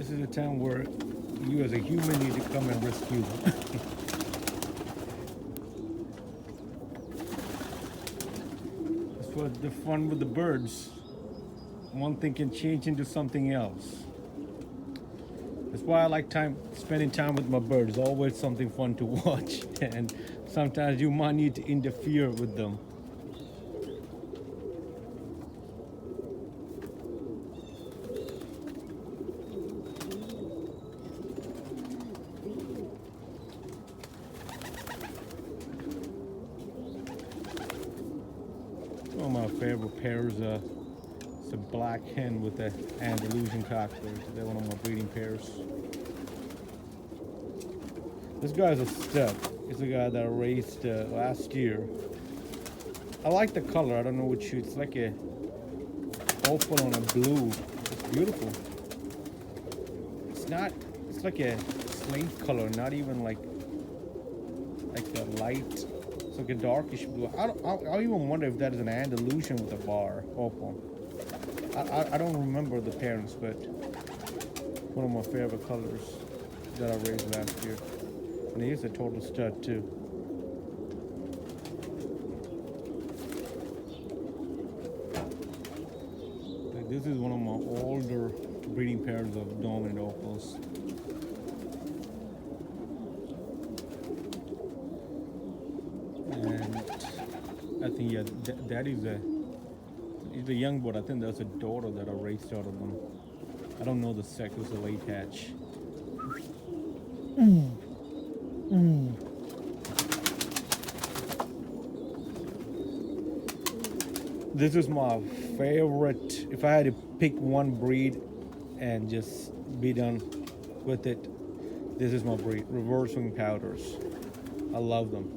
This is a time where you as a human need to come and rescue them. That's what the fun with the birds. One thing can change into something else. That's why I like spending time with my birds. Always something fun to watch, and sometimes you might need to interfere with them. One of my favorite pairs, it's a black hen with an Andalusian cockbird. They're one of my breeding pairs. This guy's a stud. He's a guy that I raised last year. I like the color. I don't know which. It's like a opal on a blue. It's beautiful. It's not. It's like a slate color. Not even like a light. It's like a darkish blue. I even wonder if that is an Andalusian with a bar opal. I don't remember the parents, but one of my favorite colors that I raised last year. And he's a total stud too. This is one of my older breeding pairs of dominant opals. And I think, yeah, that is he's a young bird. I think that's a daughter that I raised out of them. I don't know the sex. It's a late hatch. This is my favorite. If I had to pick one breed and just be done with it, this is my breed. Reverse wing powders. I love them.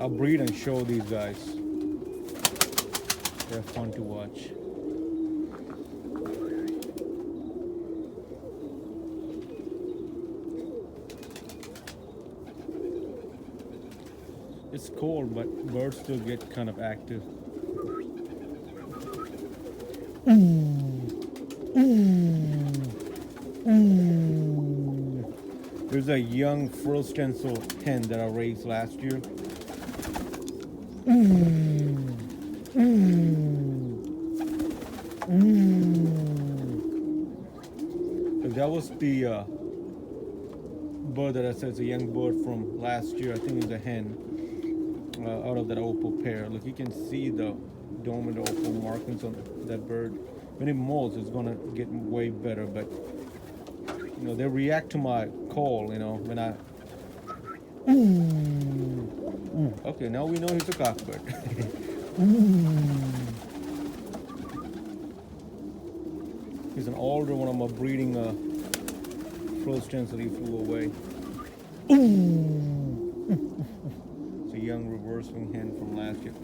I'll breed and show these guys. They're fun to watch. It's cold, but birds still get kind of active. There's a young frill stencil hen that I raised last year. That was the bird that I said is a young bird from last year. I think it was a hen out of that opal pair. Look, you can see the dominant opal markings on that bird. When it molts, it's gonna get way better. But you know, they react to my call. You know, when I. Okay, now we know he's a cockbird. He's an older one of my breeding frill stencil. He flew away. It's a young reverse wing hen from last year.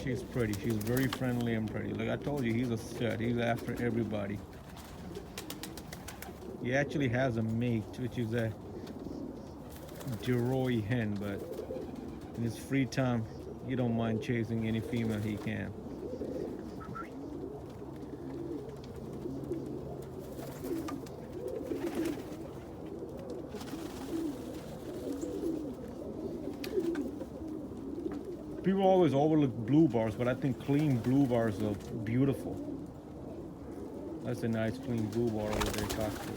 She's pretty. She's very friendly and pretty. Like I told you, he's a stud. He's after everybody. He actually has a mate, which is a Deroy hen, but in his free time, he don't mind chasing any female he can. People always overlook blue bars, but I think clean blue bars are beautiful. That's a nice clean blue bar over there, cocktail.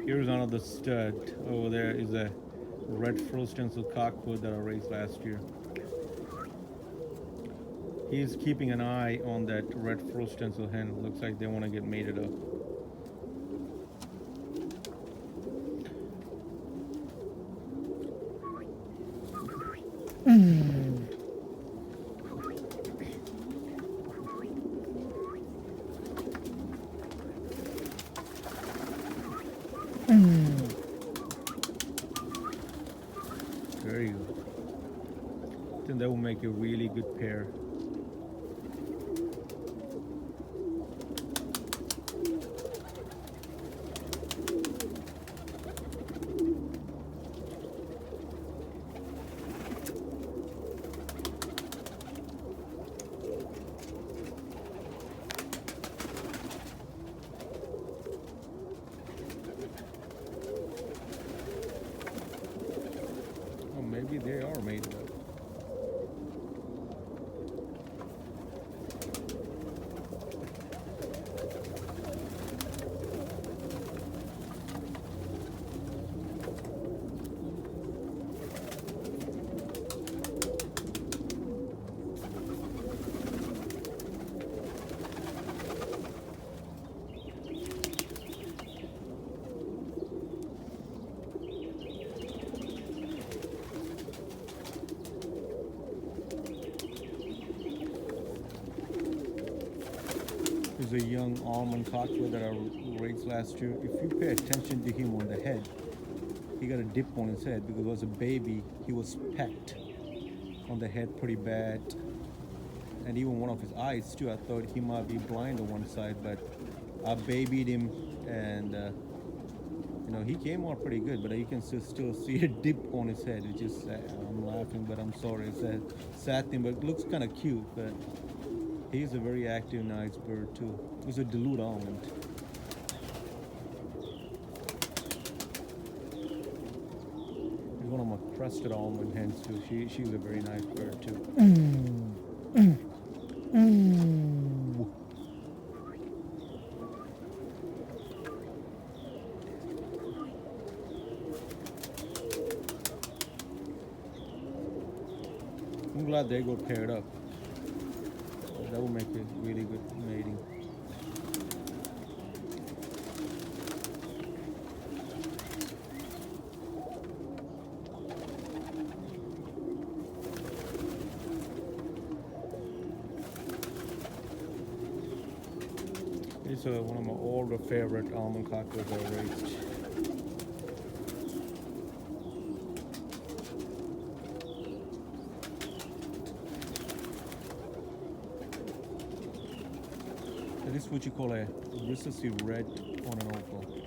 Here's another stud. Over there is a red frill stencil cockbird that I raised last year. He's keeping an eye on that red frill stencil hen. Looks like they want to get mated up. There you go. I think that will make a really good pair. Oh, maybe they are made of. There's a young almond cocktail that I raised last year. If you pay attention to him on the head, he got a dip on his head because as a baby he was pecked on the head pretty bad, and even one of his eyes too. I thought he might be blind on one side, but I babied him, and he came out pretty good. But you can still see a dip on his head, which is sad. I'm laughing, but I'm sorry. It's a sad thing, but it looks kind of cute. But he's a very active, nice bird too. It's a dilute almond. He's one of my crested almond hens too. She's a very nice bird too. I'm glad they got paired up. That will make it really good mating. It's one of my older favorite almond cocktails I raised. This is what you call a recessive red on an opal.